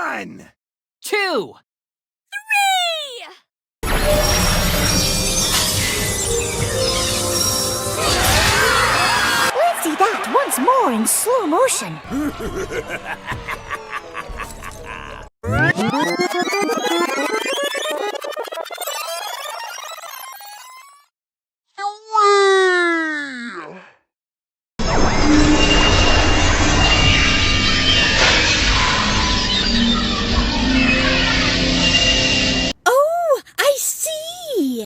1, 2, 3! Let's see that once more in slow motion.